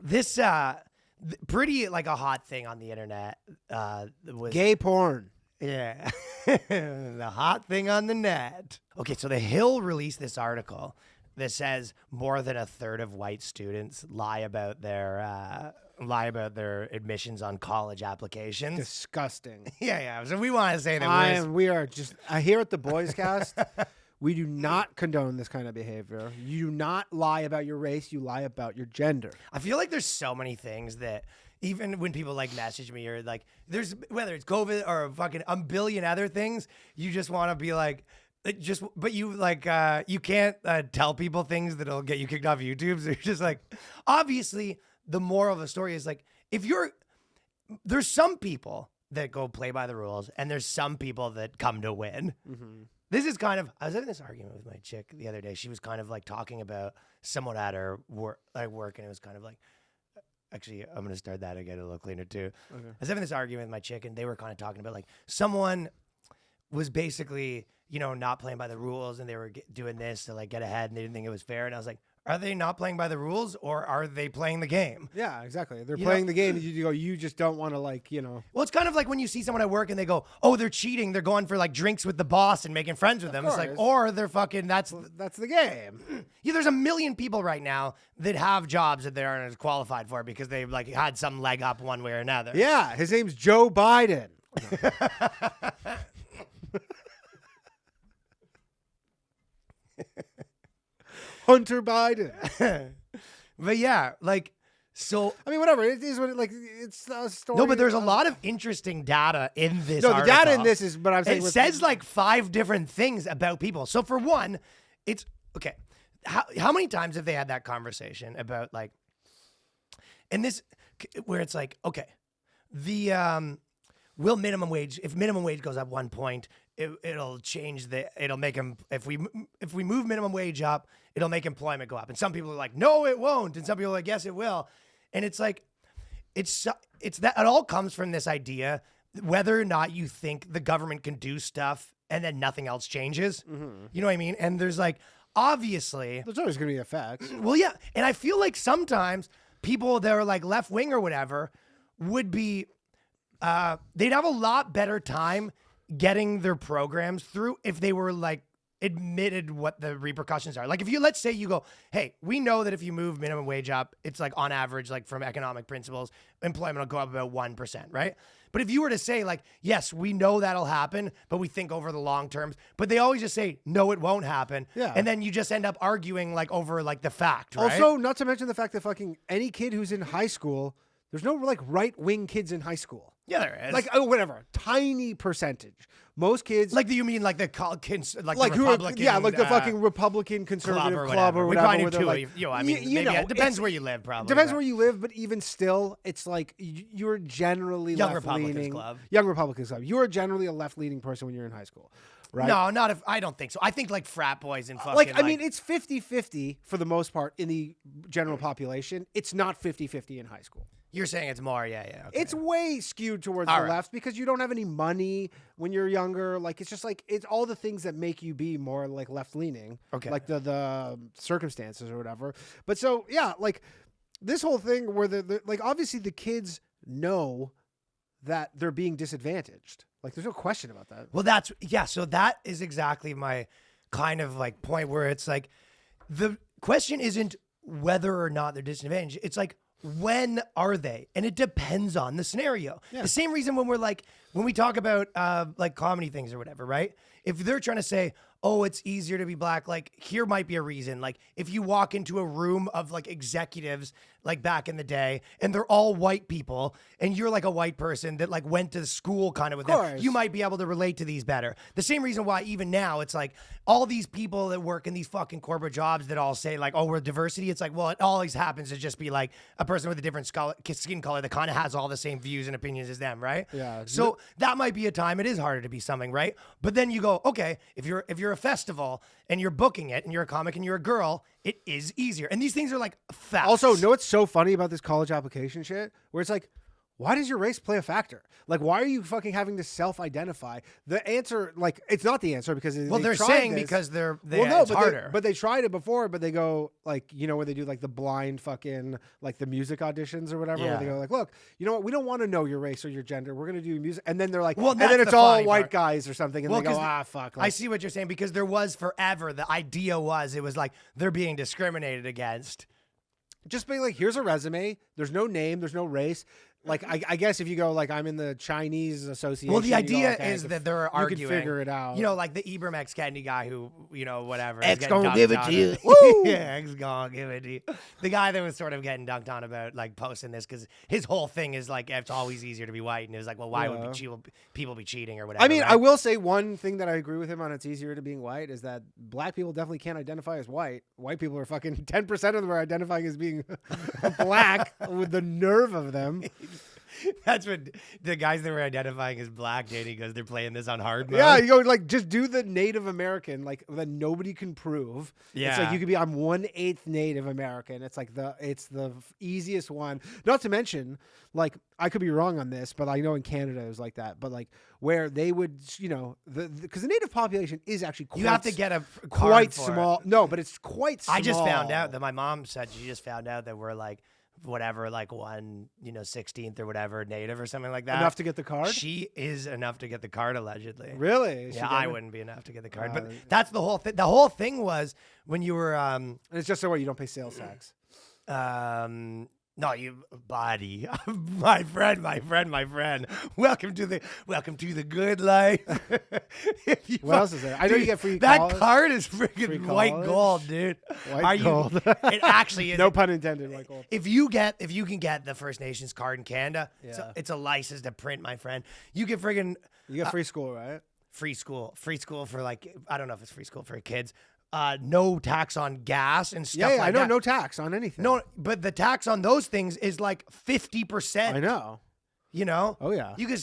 This pretty like a hot thing on the internet was Gay porn. Yeah. The hot thing on the net. Okay, so The Hill released this article that says more than a third of white students lie about their admissions on college applications. Disgusting. Yeah. So we want to say that we are just here at the Boyscast. We do not condone this kind of behavior. You do not lie about your race. You lie about your gender. I feel like there's so many things that even when people like message me or like there's whether it's COVID or fucking a billion other things, you just want to be like but you like you can't tell people things that'll get you kicked off YouTube. So you're just like, obviously the moral of the story is like there's some people that go play by the rules and there's some people that come to win. Mm-hmm. This is kind of, I was having this argument with my chick the other day. She was kind of like talking about someone at her work, and it was kind of like, actually, I'm going to start that again a little cleaner too. Okay. I was having this argument with my chick, and they were kind of talking about like someone was basically, not playing by the rules, and they were doing this to like get ahead, and they didn't think it was fair. And I was like, are they not playing by the rules, or are they playing the game? Yeah, exactly. They're playing the game, and you just don't want to Well, it's kind of like when you see someone at work and they go, oh, they're cheating. They're going for like drinks with the boss and making friends with them. It's like, or they're fucking, that's the game. Yeah, there's a million people right now that have jobs that they aren't as qualified for because they've like had some leg up one way or another. Yeah, his name's Joe Biden. Hunter Biden. But yeah, like, so. I mean, whatever. It is what it's a story. No, but there's a lot of interesting data in this article. The data in this is, but I'm saying. It says like 5 different things about people. So for one, it's, okay. How many times have they had that conversation about like, and this, where it's like, okay, the, will minimum wage, if minimum wage goes up 1 point, it'll change it'll make them, if we move minimum wage up, it'll make employment go up. And some people are like, no, it won't. And some people are like, yes, it will. And it's like, it's that it all comes from this idea, whether or not you think the government can do stuff and then nothing else changes. Mm-hmm. You know what I mean? And there's like, obviously. There's always going to be effects. Well, yeah. And I feel like sometimes people that are like left wing or whatever would be, they'd have a lot better time getting their programs through if they were like admitted what the repercussions are. Like if let's say you go, hey, we know that if you move minimum wage up, it's like on average, like from economic principles, employment will go up about 1%, right? But if you were to say like, yes, we know that'll happen, but we think over the long terms, but they always just say, no, it won't happen. Yeah. And then you just end up arguing like over like the fact, right? Also, not to mention the fact that fucking any kid who's in high school, there's no like right-wing kids in high school. Yeah, there is. Like, whatever. Tiny percentage. Most kids. Like, you mean like the kids, like the Republican. Yeah, like the fucking Republican conservative club or whatever. We probably do too. I mean, it depends where you live, probably. Depends where you live, but even still, it's like you're generally Young left-leaning. Republicans Club. Young Republicans Club. You're generally a left-leaning person when you're in high school. Right? No, not if I don't think so. I think like frat boys and fucking like I mean it's 50-50 for the most part in the general population. It's not 50-50 in high school. You're saying it's more, yeah. Okay. It's way skewed towards the left because you don't have any money when you're younger. Like it's just like it's all the things that make you be more like left leaning. Okay. Like the circumstances or whatever. But so yeah, like this whole thing where the like obviously the kids know that they're being disadvantaged. Like there's no question about that. Well, so that is exactly my kind of like point where it's like the question isn't whether or not they're disadvantaged. It's like, when are they? And it depends on the scenario. Yeah. The same reason when we talk about like comedy things or whatever, right? If they're trying to say, oh, it's easier to be black, like here might be a reason. Like if you walk into a room of like executives like back in the day and they're all white people and you're like a white person that like went to school kind of with them, you might be able to relate to these better. The same reason why even now it's like all these people that work in these fucking corporate jobs that all say like, oh, we're diversity. It's like, well, it always happens to just be like a person with a different skin color that kind of has all the same views and opinions as them, right? Yeah. So that might be a time it is harder to be something, right? But then you go, okay, if you're a festival and you're booking it and you're a comic and you're a girl, it is easier. And these things are like facts. Also, know what's so funny about this college application shit? Where it's like, why does your race play a factor? Like, why are you fucking having to self-identify? The answer, like, it's not the answer because they're saying this. Because it's harder. But they tried it before, but they go, like, you know, where they do, like, the blind fucking, like, the music auditions or whatever, where they go, like, look, you know what? We don't want to know your race or your gender. We're going to do music. And then they're like, and then it's all white guys or something. And they go, fuck. Like, I see what you're saying, because there was forever, the idea was, it was like, they're being discriminated against. Just being like, here's a resume. There's no name. There's no race. Like, I guess if you go, like, I'm in the Chinese Association. Well, the idea is that they're arguing. You can figure it out. You know, like the Ibram X. Kendi guy who, you know, whatever. X gonna give it to you. Woo! Yeah, X gonna give it to you. The guy that was sort of getting dunked on about, like, posting this, because his whole thing is, like, it's always easier to be white. And it was like, well, why would people be cheating or whatever? I mean, right? I will say one thing that I agree with him on, it's easier to being white, is that black people definitely can't identify as white. White people are fucking 10% of them are identifying as being black with the nerve of them. That's what the guys that were identifying as black, Danny goes, they're playing this on hard mode. Yeah, you go, like, just do the Native American, like, that nobody can prove. Yeah. It's like you could be, I'm 1/8 Native American. It's like it's the easiest one. Not to mention, like, I could be wrong on this, but I know in Canada it was like that. But, like, where they would, you know, because the Native population is actually quite, you have to get a quite small. No, but it's quite small. I just found out that my mom said she just found out that we're like, whatever, like 1/16 or whatever Native or something like that. Enough to get the card? She is enough to get the card, allegedly. Really? Yeah, I wouldn't be enough to get the card. But that's the whole thing. The whole thing was when you were and it's just so what, you don't pay sales tax. No, you buddy, my friend. Welcome to the good life. What else is there? I know you get free. That card is freaking white gold, dude. White gold. It actually is. No pun intended. White gold. If you can get the First Nations card in Canada, it's a license to print, my friend. You get friggin' you get free school, right? Free school for, like, I don't know if it's free school for kids. No tax on gas and stuff like that. I know, no tax on anything. No, but the tax on those things is like 50%. I know. You know? Oh, yeah. You can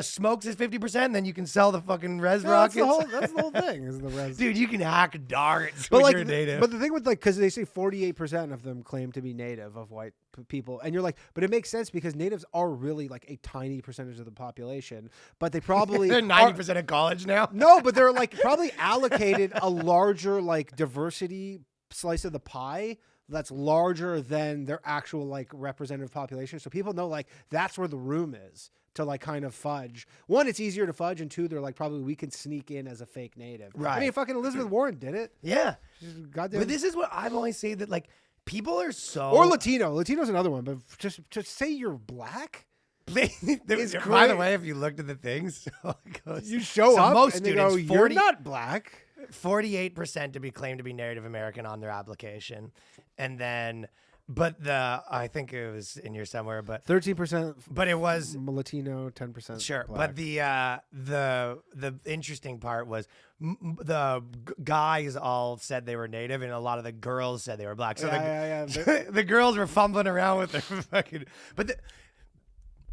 smokes is 50%, then you can sell the fucking res rockets. rockets. That's the whole thing. Is the res. Dude, you can hack darts but when like, you're native. But the thing with, like, because they say 48% of them claim to be native of white people, and you're like, but it makes sense because natives are really like a tiny percentage of the population, but they probably they're 90% of college now. No, but they're like probably allocated a larger like diversity slice of the pie that's larger than their actual like representative population. So people know like that's where the room is to like kind of fudge. One, it's easier to fudge, and two, they're like probably we can sneak in as a fake native. Right. I mean, fucking Elizabeth Warren did it. Yeah. Goddamn. But this is what I've always said, that like people are so or Latino. Latino's another one, but just say you're black. By the way, if you looked at the things, you show up most and students, they go, you're not black. 48% to be claimed to be Native American on their application, and then, but I think it was in here somewhere, but 13%. But it was Latino, 10%. Sure, black. but the interesting part was the guys all said they were Native, and a lot of the girls said they were black. So the girls were fumbling around with their fucking, but.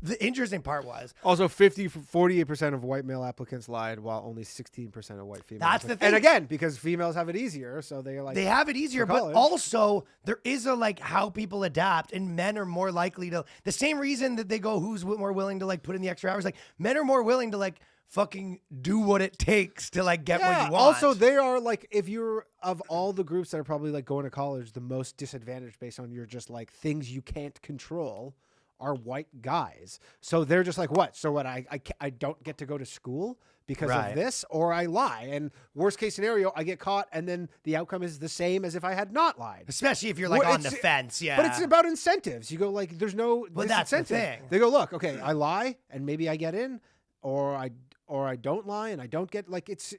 The interesting part was also 48% of white male applicants lied, while only 16% of white females. That's the thing. And again, because females have it easier, so they have it easier. But also there is a like how people adapt, and men are more likely to, the same reason that they go, who's more willing to like put in the extra hours? Like men are more willing to like fucking do what it takes to like get what you want. Also, they are like, if you're of all the groups that are probably like going to college, the most disadvantaged based on your just like things you can't control are white guys. So they're just like, what? So what? I don't get to go to school because of this, or I lie. And worst case scenario, I get caught, and then the outcome is the same as if I had not lied. Especially if you're like on the fence, yeah. But it's about incentives. You go like, there's no that's the thing. They go, look, okay, I lie, and maybe I get in, or I don't lie and I don't get, like, it's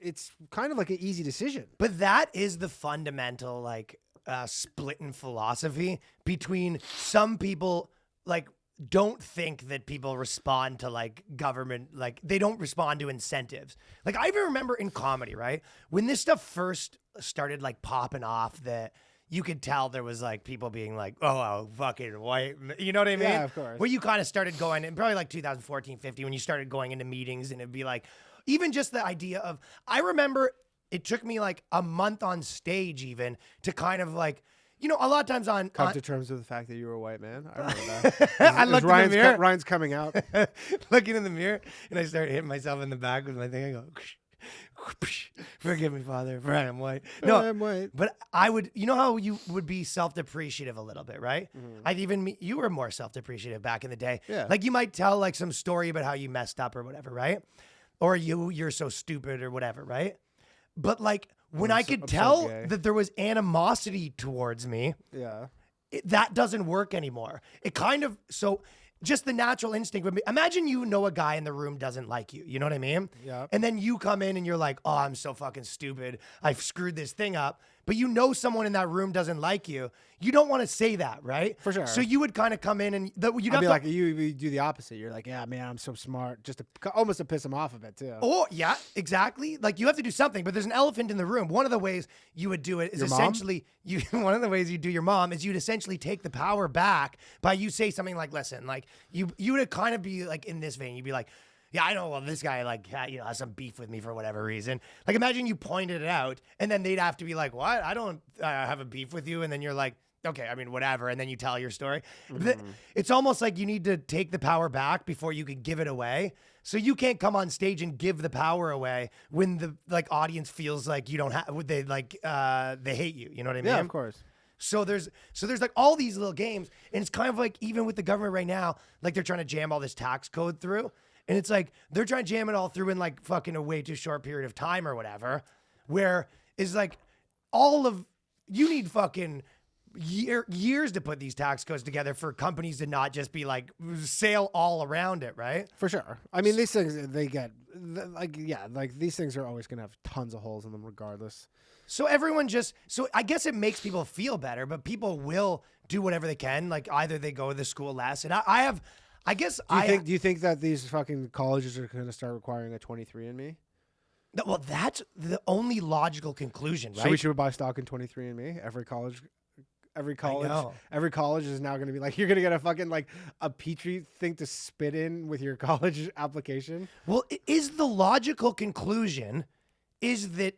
kind of like an easy decision. But that is the fundamental like split in philosophy between some people like don't think that people respond to like government, like they don't respond to incentives. Like I even remember in comedy, right? When this stuff first started like popping off, that you could tell there was like people being like, oh, fucking white, you know what I mean? Yeah, of course. Where you kind of started going, and probably like 2014, 15, when you started going into meetings, and it'd be like, even just the idea of, I remember it took me like a month on stage even to kind of like, a lot of times come to terms with the fact that you were a white man. I remember that. I looked in the mirror. Ryan's coming out. Looking in the mirror, and I start hitting myself in the back with my thing. I go, forgive me, Father, for I am white. No, I am white. But I would, how you would be self-depreciative a little bit, right? You were more self-depreciative back in the day. Yeah. Like you might tell like some story about how you messed up or whatever, right? Or you're so stupid or whatever, right? But like when I could tell that there was animosity towards me, that doesn't work anymore. It kind of, just the natural instinct would be, imagine a guy in the room doesn't like you. You know what I mean? Yeah. And then you come in and you're like, oh, I'm so fucking stupid. I've screwed this thing up. But someone in that room doesn't like you. You don't want to say that, right? For sure. So you would kind of come in and you'd be like, you do the opposite. You're like, yeah, man, I'm so smart. Just almost to piss him off a bit too. Oh, yeah, exactly. Like you have to do something, but there's an elephant in the room. One of the ways you would do it is one of the ways you do your mom is you'd essentially take the power back by you say something like, listen, like you would kind of be like in this vein. You'd be like, yeah, I know. Well, this guy has some beef with me for whatever reason. Like, imagine you pointed it out, and then they'd have to be like, "What? I don't have a beef with you." And then you're like, "Okay, I mean, whatever." And then you tell your story. It's almost like you need to take the power back before you can give it away. So you can't come on stage and give the power away when the audience feels like you don't have. They they hate you. You know what I mean? Yeah, of course. So there's like all these little games, and it's kind of like even with the government right now, like they're trying to jam all this tax code through. And it's like they're trying to jam it all through in like fucking a way too short period of time or whatever, where is like you need fucking years to put these tax codes together for companies to not just be like sail all around it, right? For sure. I mean, these things these things are always going to have tons of holes in them regardless. So I guess it makes people feel better, but people will do whatever they can. Like either they go to the school less, and do you think that these fucking colleges are going to start requiring a 23andMe? Well, that's the only logical conclusion, right? So we should buy stock in 23andMe. Every college is now going to be like, you're going to get a fucking like a Petri thing to spit in with your college application. Well, is the logical conclusion is that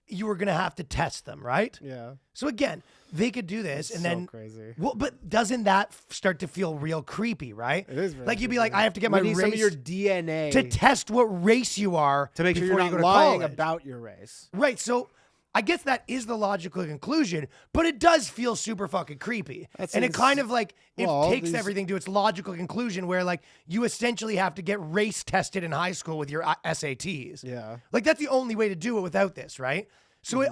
you were going to have to test them, right? Yeah. So again, they could do this and then crazy. Well, but doesn't that start to feel real creepy, right? It is very like you'd be creepy. like, I have to get my race, some of your DNA to test what race you are to make sure you're not you lying about your race. Right. So I guess that is the logical conclusion, but it does feel super fucking creepy. And it kind of like, takes everything to its logical conclusion where like you essentially have to get race tested in high school with your SATs. Yeah. Like that's the only way to do it without this, right? So it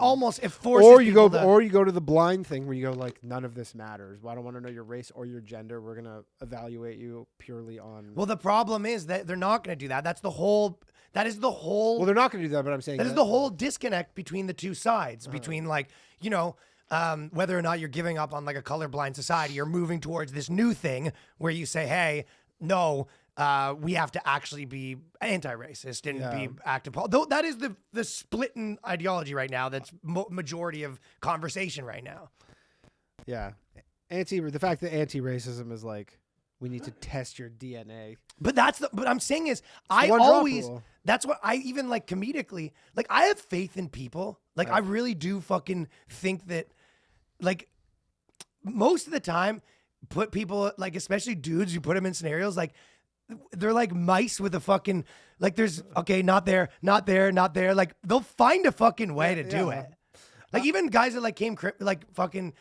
forces or you go to the blind thing where you go like, none of this matters. Well, I don't want to know your race or your gender. We're going to evaluate you purely on. Well, the problem is that they're not going to do that. That is the whole. Well, they're not going to do that, but I'm saying that is the whole disconnect between the two sides, between like, whether or not you're giving up on like a colorblind society or moving towards this new thing where you say, hey, no, we have to actually be anti-racist and be active. Though that is the split in ideology right now. That's majority of conversation right now. Yeah. The fact that anti-racism is like, we need to test your DNA. But I'm saying is that's what I even like comedically, like I have faith in people. Like I really do fucking think that like most of the time put people like, especially dudes, you put them in scenarios like, they're like mice with a fucking, like there's, okay, not there. Like they'll find a fucking way to do it. Like even guys that like came, like fucking,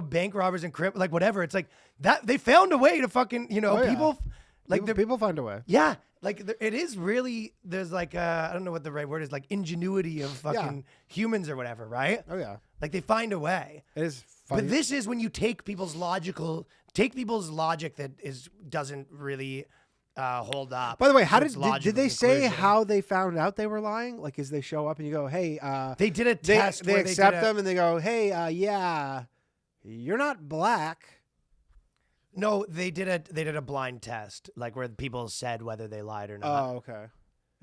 bank robbers and crip, like whatever. It's like that they found a way to fucking, people like people find a way. Yeah. Like it is really, there's like, I don't know what the right word is, like ingenuity of fucking humans or whatever. Right. Oh yeah. Like they find a way. It is funny. But this is when you take people's logic that doesn't really hold up. By the way, how did they say how they found out they were lying? Like, as they show up and you go, hey, they did a test. They accept them and they go, hey, yeah, you're not black. No, they did a blind test, like where people said whether they lied or not. Oh, okay.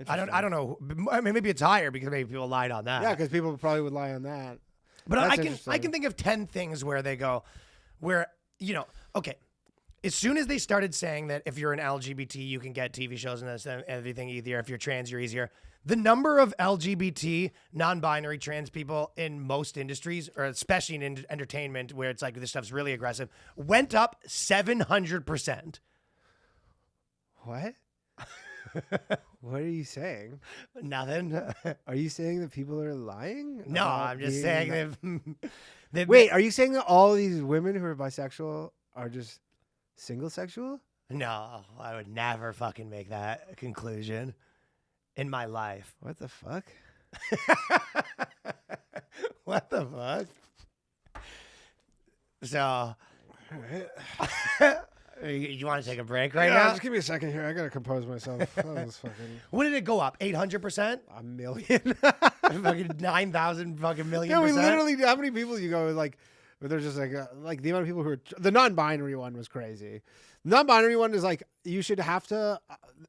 I don't know. I mean, maybe it's higher because maybe people lied on that. Yeah, because people probably would lie on that. But I can think of 10 things where they go, okay. As soon as they started saying that if you're an LGBT, you can get TV shows and everything easier. If you're trans, you're easier. The number of LGBT, non-binary, trans people in most industries, or especially in entertainment, where it's like this stuff's really aggressive, went up 700%. What? What are you saying? Nothing. Are you saying that people are lying? No, I'm just saying that. Wait, are you saying that all these women who are bisexual are just single sexual? No, I would never fucking make that conclusion in my life. What the fuck? What the fuck? So, you want to take a break right now? Just give me a second here. I gotta compose myself. That was fucking... What did it go up? 800%? A million. Fucking 9,000 fucking million Yeah, we percent? literally. How many people you go like? But they're just like the amount of people who are the non-binary one was crazy. The non-binary one is like you should have to.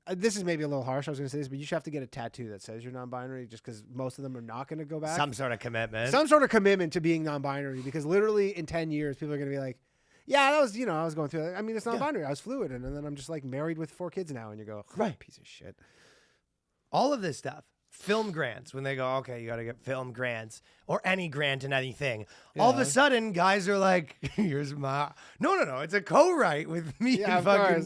This is maybe a little harsh. I was going to say this, but you should have to get a tattoo that says you're non-binary, just because most of them are not going to go back. Some sort of commitment. Some sort of commitment to being non-binary, because literally in 10 years, people are going to be like, "Yeah, that was I was going through that. I mean, it's non-binary. I was fluid, and then I'm just like married with 4 kids now." And you go, right, piece of shit. All of this stuff. Film grants, when they go, okay, you got to get film grants or any grant in anything. Yeah. All of a sudden, guys are like, here's my... No. It's a co-write with me and fucking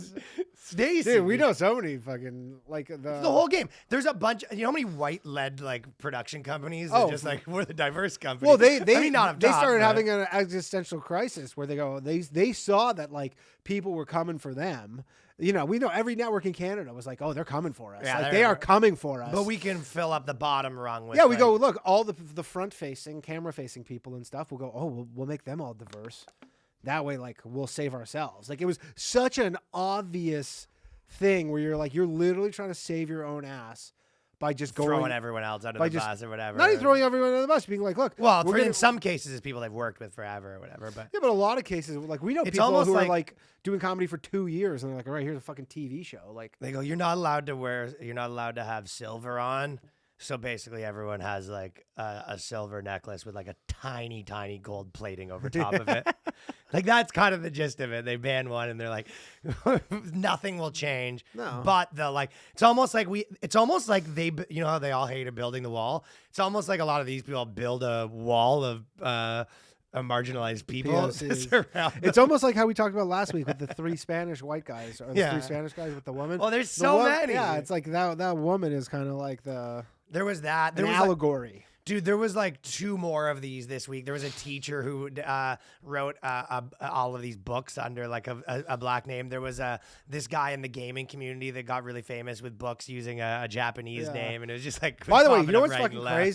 Stacey. Dude, we know so many fucking, like, the whole game. There's a bunch... You know how many white-led, like, production companies that just, like, we're the diverse company? Well, they started having an existential crisis where they go, they saw that, like, people were coming for them. We know every network in Canada was like, oh, they're coming for us. Yeah, like, they are coming for us. But we can fill up the bottom rung with... Yeah, we go, look, all the front-facing, camera-facing people and stuff, we'll go, oh, we'll make them all diverse. That way, like, we'll save ourselves. Like, it was such an obvious thing where you're literally trying to save your own ass by just throwing everyone else under the bus or whatever. Not even throwing everyone under the bus, being like, look. Well, in some cases, it's people they've worked with forever or whatever. But yeah, but a lot of cases, like, we know people who are like doing comedy for 2 years, and they're like, all right, here's a fucking TV show. Like, they go, you're not allowed to have silver on. So basically, everyone has like a silver necklace with like a tiny, tiny gold plating over top of it. Like, that's kind of the gist of it. They ban one, and they're like, nothing will change. No. But it's almost like they, how they all hated building the wall. It's almost like a lot of these people build a wall of marginalized people. It's almost like how we talked about last week with the 3 Spanish white guys, or the 3 Spanish guys with the woman. Well, there's so many. Yeah, it's like that woman is kind of like there was that. There was allegory. Dude, there was like 2 more of these this week. There was a teacher who wrote all of these books under like a black name. There was this guy in the gaming community that got really famous with books using a Japanese name, and it was just like. By the way, you know what's fucking crazy?